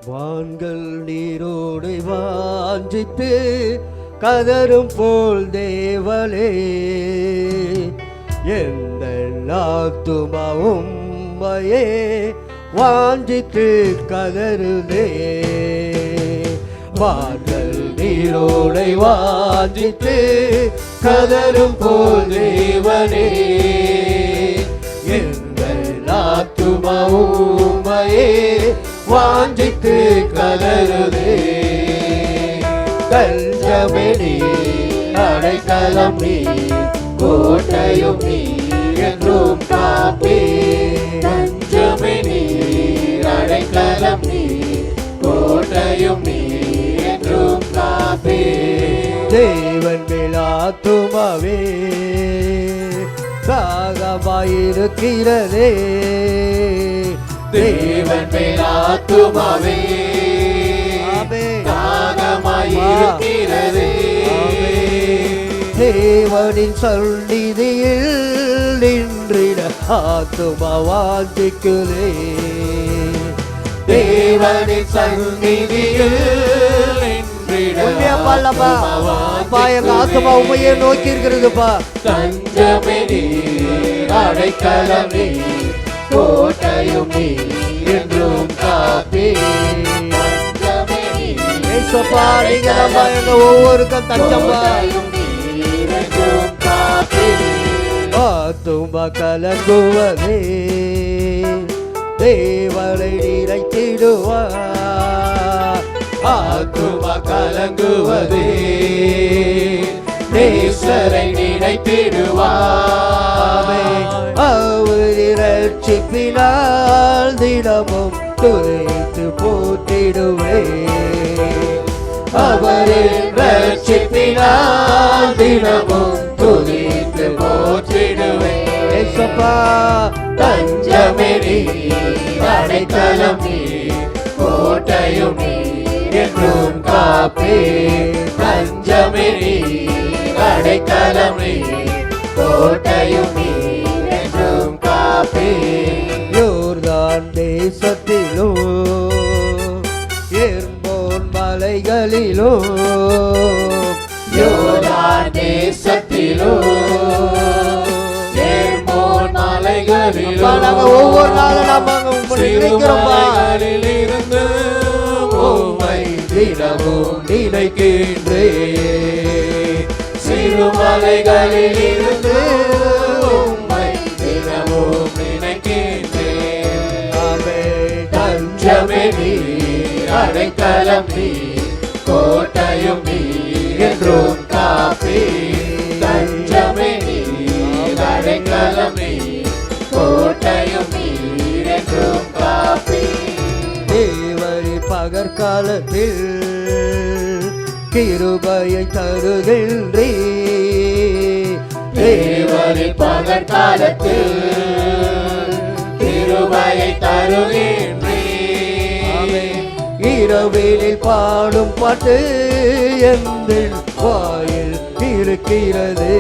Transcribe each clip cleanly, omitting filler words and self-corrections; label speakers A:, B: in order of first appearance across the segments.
A: வான்கள் நீரோடை வாஞ்சித்து கதரும் போல் தேவனே, எந்த ஆத்துமா உம்மையே வாஞ்சித்து கதருதே. வான்கள் நீரோடை வாஞ்சித்து கதரும் போல் தேவனே, எந்த ஆத்துமா உம்மையே வாஞ்சித்து கதருதே. தஞ்சமே நீ, அடைக்கலம் நீ, கோட்டையும் நீ, என்றும் காப்பே. தஞ்சமே நீ, அடைக்கலம் நீ, கோட்டையும் நீ, என்றும் காப்பே. தேவன் மேல் ஆத்துமாவே தாகமாயிருக்கிறதே, தேவன் மேல் ஆத்துமாவே தாகமாயிருக்கிறதே. தேவனின் சந்நிதியில் நின்றிட ஆத்துமா வாஞ்சிக்குதே, தேவனின் சந்நிதியில் நின்றிட எங்க ஆத்துமா உண்மையே நோக்கி இருக்கிறதுப்பா. தஞ்சமே நீ, அடைக்கலம் நீ, கோட்டையும் நீ, என்றும் காப்பே. ஏசப்பா நீங்க நம்ம எங்க ஒவ்வொருக்கும் தஞ்சம்பா. ஆத்துமா கலங்குவதே, தேவனை நினைத்திடுவார். ஆத்துமா கலங்குவதே, நேசரை நினைத்திடுவார். அவர் இரட்சிப்பினால் தினமும் துதித்து போற்றிடுவே. அவரின் இரட்சிப்பினால் தினமும் துதித்து போற்றிடுவே. ஏசப்பா தஞ்சமே நீ, அடைக்கலம் நீ, கோட்டையும் நீ, என்றும் காப்பே. தஞ்சமே நீ, அடைக்கலம் நீ, கோட்டையும் நீ, என்றும் காப்பே. யோர்தான் தேசத்திலோ எர்மோன் மலைகளிலோ, யோர்தான் தேசத்திலோ எர்மோன் மலைகளிலோ, நாங்க ஒவ்வொரு நாளும் நாம இருந்து உம்மை தினமும் நினைக்கின்றே. சிறுமலைகளில் இருந்து உம்மை தினமும் நினைக்கின்றே. தஞ்சமே நீ, அடைக்கலம் நீ, கோட்டையும் நீ, என்றும் காப்பே. தஞ்சமே நீ, அடைக்கலம் நீ, கோட்டையும் நீ, என்றும் காப்பே. தேவரி பகற்காலத்தில் கிருபையை தருகின்றே, தேவரி பகற்காலத்தில் கிருபையை தருகின்றே. இரவினில் பாடும் பாட்டு எங்கள் வாயில் இருக்கிறது,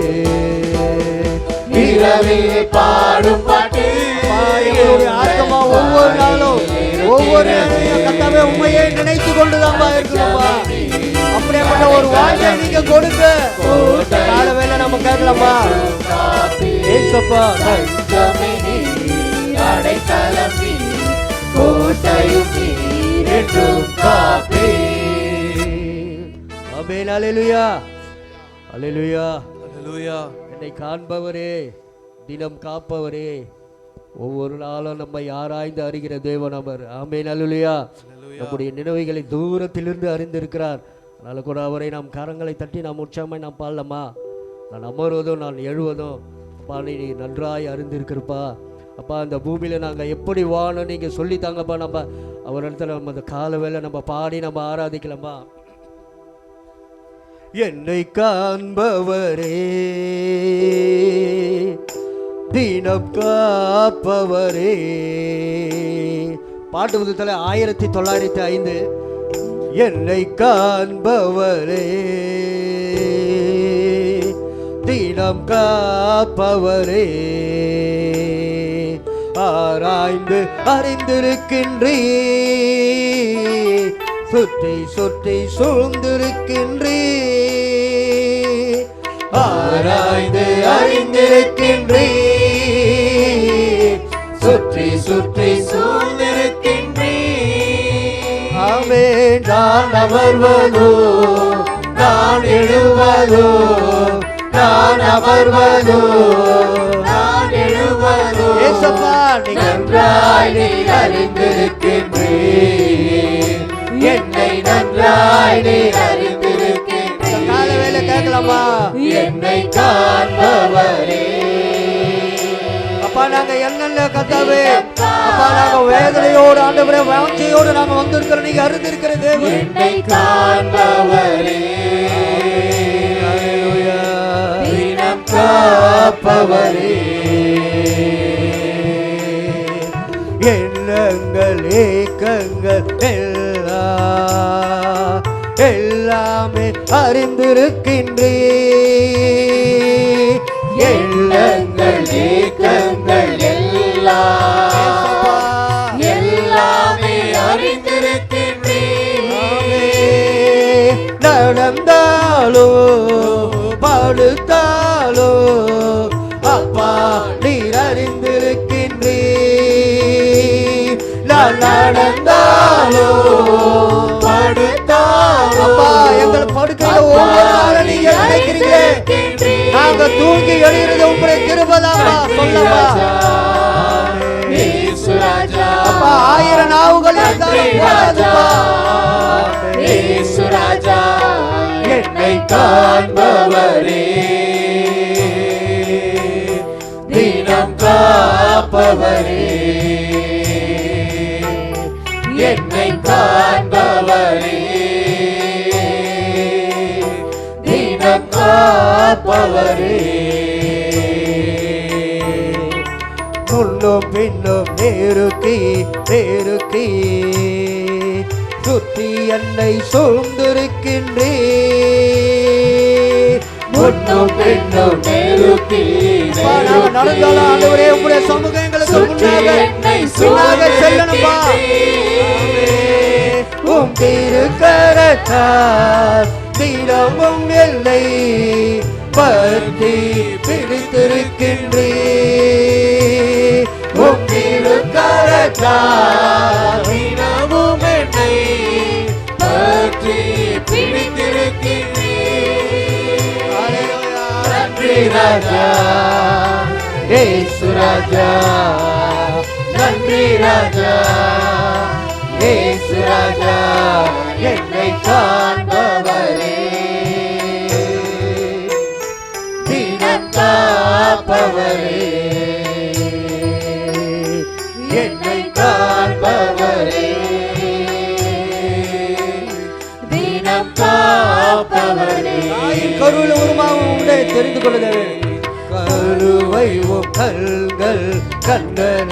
A: இரவினில் பாடும் பாட்டு ஆத்மா ஒவ்வொரு நாளும் ஒவ்வொரு கத்தாவே உண்மையை நினைத்து கொண்டுதான் இருக்கணும்பா. அப்படியேப்பட்ட ஒரு வாழ்க்கை நீங்க கொடுங்க. கால வேலை நம்ம கேட்கலாமா? ஏசப்பா தஞ்சமே நீ, அடைக்கலம் நீ, கோட்டையும் நீ, என்றும் காப்பே. ஆமென். அல்லேலூயா, அல்லேலூயா, அல்லேலூயா. என்னை காண்பவரே, தினம் காப்பவரே, ஒவ்வொரு நாளும் நம்மை ஆராய்ந்து அறிகிற தேவன் அவர். ஆமென். அல்லேலூயா. நம்முடைய நினைவுகளை தூரத்திலிருந்து அறிந்திருக்கிறார். அதனால கூட அவரை நாம் கரங்களை தட்டி நாம் உற்சாகமாய் நாம் பாடலாமா? நான் அமர்வதும் நான் எழுவதும் அப்பா நீ நன்றாய் அறிந்திருக்கிறப்பா. அப்பா அந்த பூமியில் நாங்கள் எப்படி வாழணும் நீங்கள் சொல்லித்தாங்கப்பா. நம்ம அவர் இடத்துல நம்ம அந்த கால வேலை நம்ம பாடி நம்ம ஆராதிக்கலாமா? என்னை காண்பவரே, தினம் காப்பவரே. பாட்டு புத்தகத்தில் 1905. என்னை காண்பவரே, தினம் காப்பவரே, ஆராய்ந்து அறிந்திருக்கின்றீ, சுற்றி சுற்றி சூழ்ந்திருக்கின்றீ, ஆராய்ந்து அறிந்திருக்கின்றீ, சுற்றி சுற்றி சூழ்ந்திருக்கின்றீ. ஆமென். நான் அமர்வதோ, நான் எழுவதோ, நான் அமர்வதோ, நான் எழுவதோ, ஏசப்பா நன்றாய் நீ அறிந்திருக்கின்றீ, என்னை நன்றாய் நீ அறிந்திருக்கின்றீ. கால வேலை கேட்கலாமா? என்னை காண்பவரே. அப்பா நாங்க என்னென்ன கத்தாவே, அப்பா நாங்க வேதனையோடு ஆண்டவரே வாஞ்சையோடு நாங்க வந்திருக்கிற நீங்க அறிந்திருக்கிற தேவன், என்னை காண்பவரே, தினம் காப்பவரே. எண்ணங்கள் ஏக்கங்கள் எல்லாமே அறிந்திருக்கின்றே, எண்ணங்கள் ஏக்கங்கள் எல்லாமே அறிந்திருக்கின்றே. நடந்தாலோ படுத்தாலோ அப்பா நீர் அறிந்திருக்கின்றே, நான் நடந்தாலோ படுத்தாலோ அப்பா எங்கள் படுக்கையில ஒவ்வொரு நாளும் நீங்க நினைக்கிறீங்க, நாங்க தூங்கி எழுகிறது உங்களுடைய கிருபைதாப்பா. சொல்லப்பா அப்பா, 1000 நாவுகள் இருந்தாலும் போதாதுப்பா. என்னை காண்பவரே, தினம் காப்பவரே, என்னை காண்பவரே, தினம் காப்பவரே. முன்னும் பின்னும் நெருக்கி நெருக்கி சுற்றி என்னை சூழ்ந்திருக்கின்றே, முன்னும் பின்னும் நெருக்கி நடந்தாலும் ஆண்டவரே உங்களுடைய சமூகம் எங்களுக்கு முன்னாக செல்லணும்பா. உம் திருக்கரத்தால் தினமும் எல்லை பற்றி பிடித்திருக்கின்றே, உம் திருக்கரத்தால் தினமும் என்னை பற்றி பிடித்திருக்கின்றே. நன்றி ராஜா ஏசு ராஜா, நன்றி ராஜா ஏசு ராஜா, என்னை காண்பவரே, தினம் காப்பவரே, என்னை காண்பவரே, தினம் காப்பவரே. கருவில் உருமாவும் உண்டே தெரிந்து கொள்ளுதே, கருவை கல்கள் கண்டன,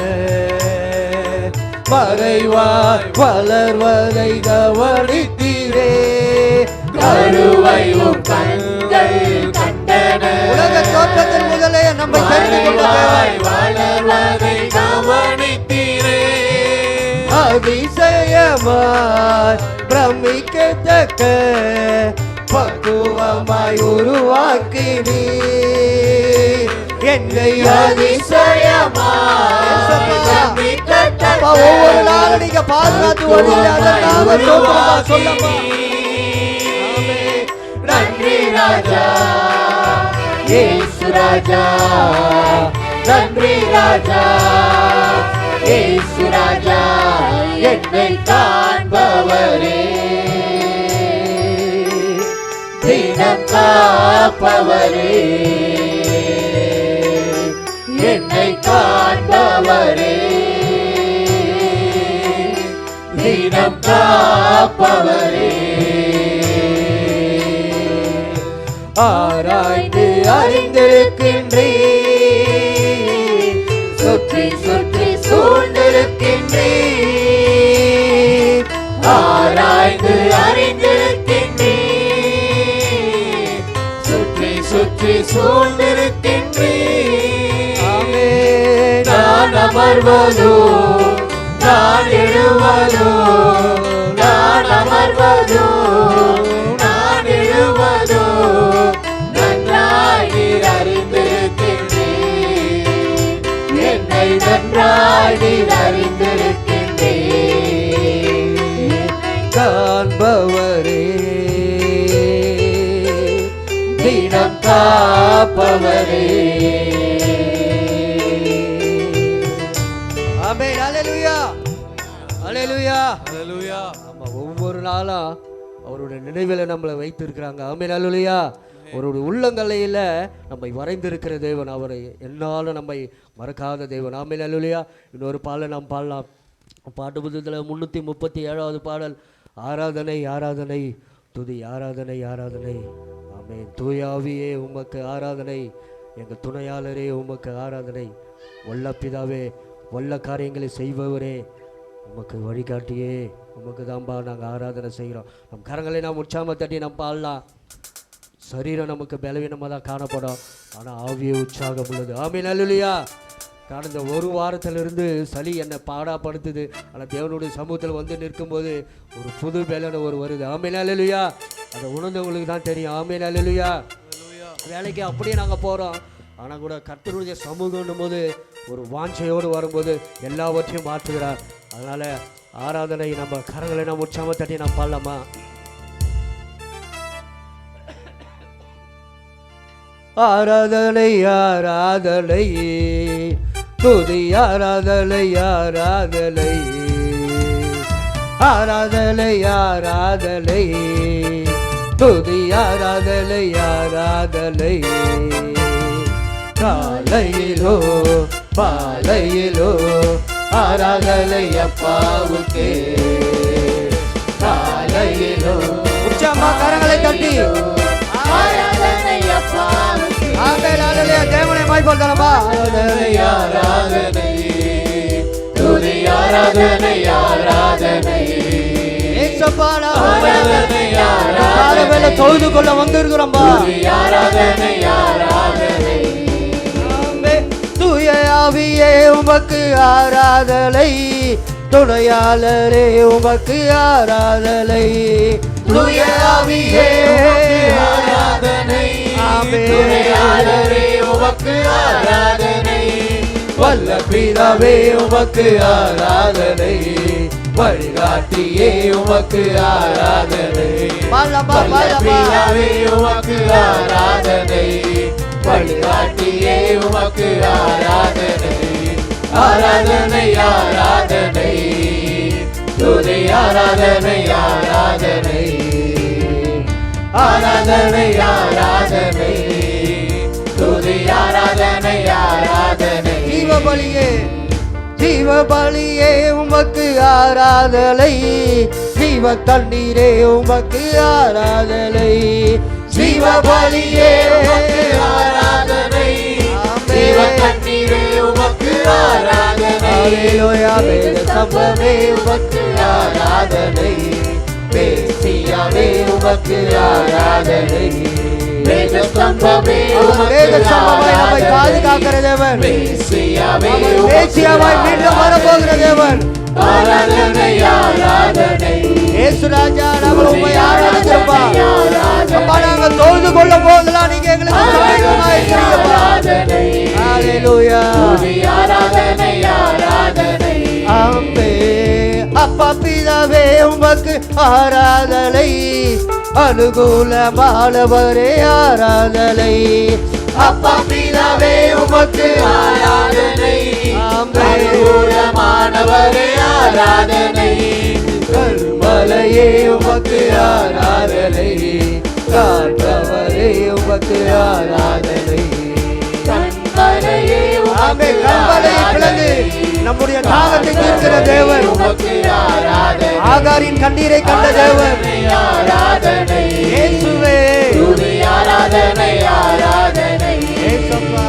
A: மறைவாய் வளர்வதை கவனித்தீரே, கருவை கண்கள் கண்டன, உலக தோற்றத்தில் முதலே நம்மை மறைவாய் வளர்வதை கவனித்தீரே, அதிசயமாய் பிரமிக்கத்தக்க பக்குவமாய் உருவாக்கினீ, என்னை அதிசயமாய் ஒவ்வொரு நாளும் நீங்க பாதுகாத்து சொல்லப்பா. நன்றி ராஜா ஏசு ராஜா, நன்றி ராஜா ஏசு ராஜா, என்னை காண்பவரே, தினம் காப்பவரே, என்னை காண்பவரே, தினம் காப்பவரே. ஆராய்ந்து அறிந்திருக்கின்றே, சுற்றி சுற்றி சூழ்ந்திருக்கின்றே, ஆராய்ந்து அறிந்திருக்கின்றே, சுற்றி சுற்றி சூழ்ந்திருக்கின்றே. நான் அமர்வதோ நான் எழுவதோ நான் அமர்வதோ நான் எழுவதோ நன்றாய் நீர் அறிந்திருக்கின்றீர் என்னை நன்றாய் நீர் அறிந்திருக்கின்றீர் காண்பவரே தினம் காப்பவரே. ஆமென். ஹல்லேலூயா ஹல்லேலூயா ஹல்லேலூயா. ஆமா, ஒவ்வொரு நாளும் அவருடைய நினைவில் நம்மளை வைத்திருக்கிறாங்க. ஆமென். ஹல்லேலூயா. அவருடைய உள்ளங்களையில் நம்மை வரைந்திருக்கிற தேவன், அவரை என்னாலும் நம்மை மறக்காத தேவன். ஆமென். ஹல்லேலூயா. இன்னொரு பாடலை நாம் பாடலாம். பாட்டு புத்தகத்தில் 337வது பாடல், ஆராதனை ஆராதனை துதி ஆராதனை ஆராதனை. ஆமென். தூயாவியே உமக்கு ஆராதனை, எங்கள் துணையாளரே உமக்கு ஆராதனை, வல்ல பிதாவே வல்ல காரியங்களை செய்பவரே உமக்கு வழிகாட்டியே உமக்கு தான்பா நாங்கள் ஆராதனை செய்கிறோம். நம் கரங்களை நாம் உற்சாகமாக தட்டி நாம் பாடலாம். சரீரம் நமக்கு பலவீனமாக தான் காணப்படும், ஆனால் ஆவிய உற்சாகம் உள்ளது. ஆமென். ஹல்லேலூயா. கடந்த ஒரு வாரத்திலிருந்து சளி என்னை பாடாப்படுத்துது, ஆனால் தேவனுடைய சமூகத்தில் வந்து நிற்கும்போது ஒரு புது பலனை வருது. ஆமென். ஹல்லேலூயா. அதை உணர்ந்தவங்களுக்கு தான் தெரியும். ஆமென். ஹல்லேலூயா. வேலைக்கு அப்படியே நாங்கள் போகிறோம், ஆனால் கூட கர்த்தருடைய சமூகம்னும் போது ஒரு வாஞ்சையோடு வரும்போது எல்லாவற்றையும் மாற்றுகிறார். அதனால் ஆராதனை நம்ம கரங்களை நம்ம உற்சாகமாக தட்டி நாம் பாடலாமா? ஆராதனை ஆராதனை துதி ஆராதனை ஆராதனை ஆராதனை ஆராதனை துதி ஆராதனை ஆராதனை. காலையிலோ பாலையிலோ ஆராதனை அப்பாவுக்கே, காலையிலோ உற்சாகமா கரங்களை தட்டி ஆராதனை அப்பாவுக்கே. ஆமென். ஹல்லேலூயா. தேவனை மகிமைப்படுத்தலாமா? ஆராதனை ஆராதனை துதி ஆராதனை ஆராதனை ஏசப்பா ஆராதனை ஆராதனை தொழுது கொள்ள வந்திருக்கிறோம்பா. ஆராதனை ஆராதனை. தூய ஆவியே உமக்கு ஆராதனை, துணையாளரே உமக்கு ஆராதனை. தூய ஆவியே ஆராதனை, துணையாளரே உமக்கு ஆராதனை. வல்ல பிதாவே உமக்கு ஆராதனை, வழிகாட்டியே உமக்கு ஆராதனை. வல்ல பிதாவே உமக்கு ஆராதனை, வழிகாட்டியே உமக்கு ஆராதனை. ஆராதனை ஆராதனை துதி ஆராதனை ஆராதனை ஆராதனை ஆராதனை துதி ஆராதனை ஆராதனை. ஜீவபலியே ஜீவபலியே உமக்கு ஆராதனை, ஜீவ தண்ணீரே உமக்கு ஆராதனை. ஜீவபலியே ஆராதனை, ஜீவ தண்ணீரே உமக்கு ஆராதனை. ஹல்லேலூயா. வேத சம்பவே உமக்கு ஆராதனை, மேசியாவே உமக்கு ஆராதனை. வேத சம்பவே நம்மை பாதுகாக்கிற தேவன், மேசியாவாய் மீண்டும் வரப்போகிற தேவன். ஆராதனை ஆராதனை இயேசு ராஜா, நாங்கள் உம்மை ஆராதிக்கிறோம். அப்பா, நாங்கள் தொழுது கொள்ள போதெல்லாம் நீங்க எங்களுக்கு சமீபமாய் இருக்கிறீங்கப்பா. ஹல்லேலூயா. ஆராதனை ஆராதனை. ஆமென். அப்பா பிதாவே உமக்கு ஆராதனை, அனுகூலமானவரே ஆராதனை. அப்பா பிதாவே உமக்கு ஆராதனை, அனுகூலமானவரே ஆராதனை. கர்மலையே உமக்கு ஆராதனை, காண்பவரே உமக்கு ஆராதனை. கண்மலையே உமக்கு ஆராதனை, நம்முடைய தாகத்தை தீர்க்கிற தேவன், ஆகாரின் கண்ணீரை கண்ட தேவன். ஆராதனை இயேசுவே, துதி ஆராதனை ஆராதனை இயேசுப்பா.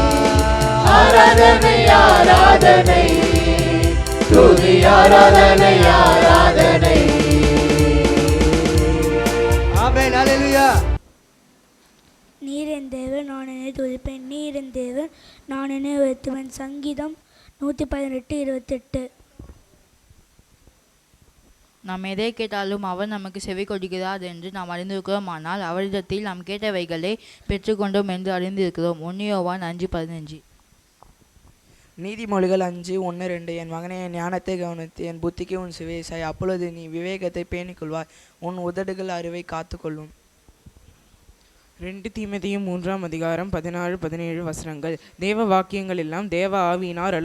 A: ஆராதனை ஆராதனை துதி ஆராதனை ஆராதனை. ஆமென். ஹல்லேலூயா.
B: நீர் என் தேவன், நான் என்னை துதிப்பேன். நீர் என் தேவன், நான் என்னை உயர்த்துவேன். சங்கீதம் 118:28.
C: நாம் எதை கேட்டாலும் அவர் நமக்கு செவி கொடுக்கிறார் என்று நாம் அறிந்திருக்கிறோம். ஆனால் அவரிடத்தில் நாம் கேட்டவைகளை பெற்றுக்கொண்டோம் என்று அறிந்திருக்கிறோம். 1 யோவான் 5:15.
D: நீதிமொழிகள் 5:1-2. என் மகனே, என் ஞானத்தை கவனித்து என் புத்திக்கு உன் செவிசாய், அப்பொழுது நீ விவேகத்தை பேணிக்கொள்வாய், உன் உதடுகள் அறிவை காத்துக்கொள்ளும்.
E: 2 தீமோத்தேயு 3:16-17 தேவ வாக்கியங்கள் எல்லாம் தேவ ஆவியினால்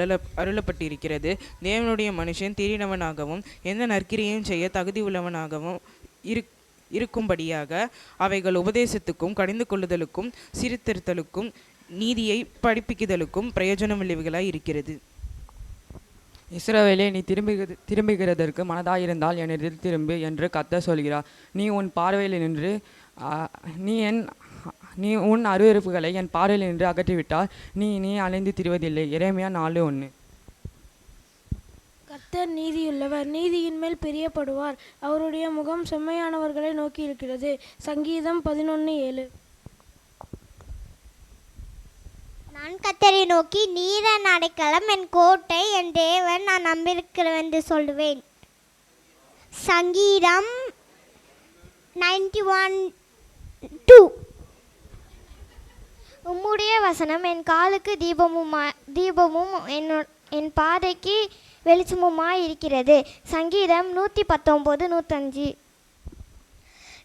E: அருளப்பட்டிருக்கிறது. தேவனுடைய மனுஷன் தீரினவனாகவும் எந்த நற்கிரியையும் செய்ய தகுதி உள்ளவனாகவும் இருக்கும்படியாக அவைகள் உபதேசத்துக்கும் கடிந்து கொள்ளுதலுக்கும் சீர்திருத்தலுக்கும் நீதியை படிப்பிக்குதலுக்கும் பிரயோஜனமுள்ளவைகளாய் இருக்கிறது.
F: இஸ்ரவேலே, நீ திரும்புகிறதற்கு மனதாயிருந்தால் என்னிடத்தில் திரும்பு என்று கர்த்தர் சொல்கிறார். நீ உன் பார்வையில் நின்று நீ உன் அருவருப்புகளை என் பார்வையில் நின்று அகற்றிவிட்டால் நீ அலைந்து திரிவதில்லை. எரேமியா 4:1.
B: கர்த்தர் நீதியுள்ளவர், நீதியின் மேல் பிரியப்படுவார். அவருடைய முகம் செம்மையானவர்களை நோக்கி இருக்கிறது. சங்கீதம் 11:7.
G: நான் கர்த்தரை நோக்கி, நீர் என் அடைக்கலம், என் கோட்டை, என் தேவன், நான் நம்பியிருக்கிறேன் என்று சொல்லுவேன். சங்கீதம் 91:2. உம்முடைய வசனம் என் காலுக்கு தீபமும் என் பாதைக்கு வெளிச்சமுமாய் இருக்கிறது. சங்கீதம் 119:105.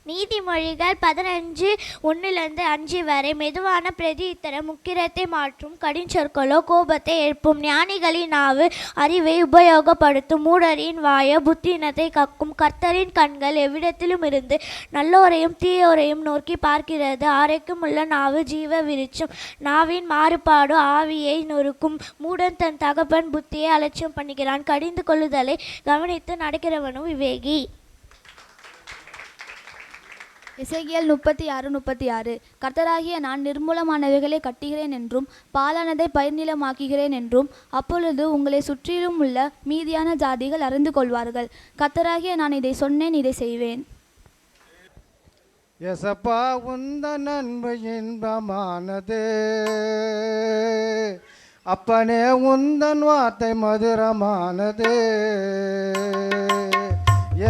G: நீதிமொழிகள் 15:1-5 வரை. மெதுவான பிரதியுத்தரம் முக்கிரத்தை மாற்றும், கடிஞ்சொற்களோ கோபத்தை எழுப்பும். ஞானிகளின் நாவு அறிவை உபயோகப்படுத்தும், மூடரின் வாய புத்தியினத்தை கக்கும். கர்த்தரின் கண்கள் எவ்விடத்திலும் இருந்து நல்லோரையும் தீயோரையும் நோக்கி பார்க்கிறது. ஆரைக்கும் உள்ள நாவு ஜீவ விருட்சம், நாவின் மாறுபாடு ஆவியை நொறுக்கும். மூடன் தன் தகப்பன் புத்தியை அலட்சியம் பண்ணுகிறான், கடிந்து கொள்ளுதலை கவனித்து நடக்கிறவனும் விவேகி.
H: எசேக்கியேல் 36:36. கர்த்தராகிய நான் நிர்மூலமானவைகளை கட்டுகிறேன் என்றும் பாலானதை பயிர்நிலமாக்குகிறேன் என்றும் அப்பொழுது உங்களை சுற்றிலும் உள்ள மீதியான ஜாதிகள் அறிந்து கொள்வார்கள். கர்த்தராகிய நான் இதை சொன்னேன், இதை செய்வேன்.
I: எசப்பா, உந்தன் அன்பு இன்பமானது, அப்பனே உந்தன் வார்த்தை மதுரமானது.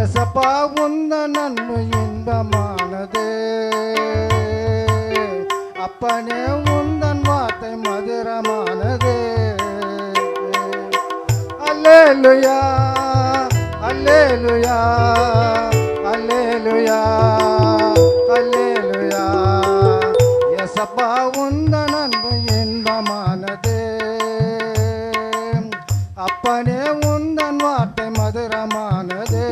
I: எசப்பா, உந்தன் அன்பு இன்பமானது, அப்பனே உந்தன் வார்த்தை மதுரமானது. அல்லேலூயா, அல்லேலூயா, அல்லேலூயா, அல்லேலூயா. எசப்பா, உந்தன் அன்பு இன்பமானது, அப்பனே உந்தன் வார்த்தை மதுரமானது.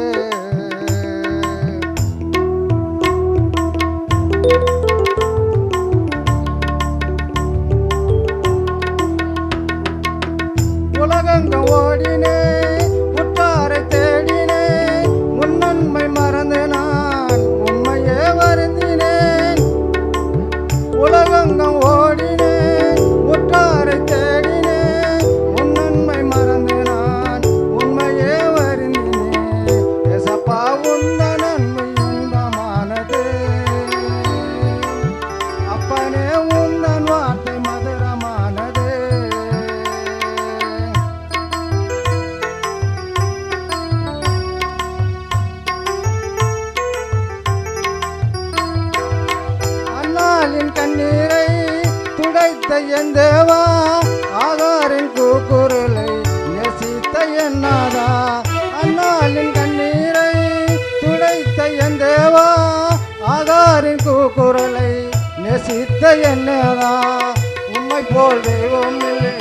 I: உலகங்க ஓடினே, உற்றாரை தேடினே, உன்னன்மை மறந்து நான் உண்மையே வருந்தினேன். உலகங்க ஓடினே, உற்றாரை தேடினே, உன்னன்மை மறந்து நான் உண்மையே வருந்தினேன். எசப்பா, உந்தன் அன்பு இன்பமானது, அப்பனே உந்தன் வார்த்தை மதுரமானது. அன்னாளின் கண்ணீரை துடைத்த என் தேவா, ஆகாரின் கூக்குரலை நேசித்த என் நாதா. அன்னாளின் கண்ணீரை துடைத்த என் தேவா, ஆகாரின் கூக்குரலை நேசித்த என் நாதா. உம்மை போல் தெய்வம் இல்லை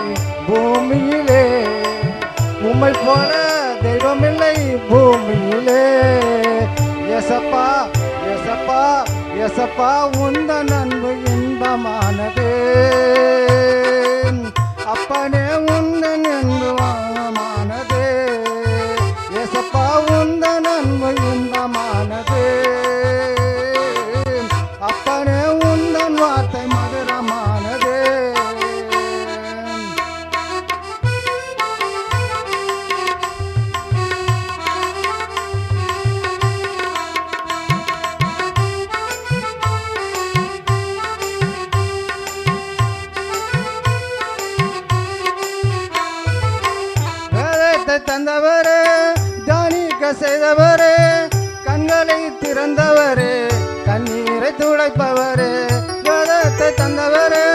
I: பூமியிலே, உம்மை போல தெய்வமில்லை பூமியிலே. எசப்பா, எசப்பா, எசப்பா, உந்தன் அன்பு இன்பமானது, அப்பனே உந்தன் அன்பு வானமானது. எசப்பா, உந்தன் அன்பு இன்பமானது, அப்பனே உந்தன் வார்த்தை மதுரமானது. தந்தவரே, தியானிக்க செய்தவரே, கண்களை திறந்தவரே, கண்ணீரை துடைப்பவரே, வேதத்தை தந்தவரே,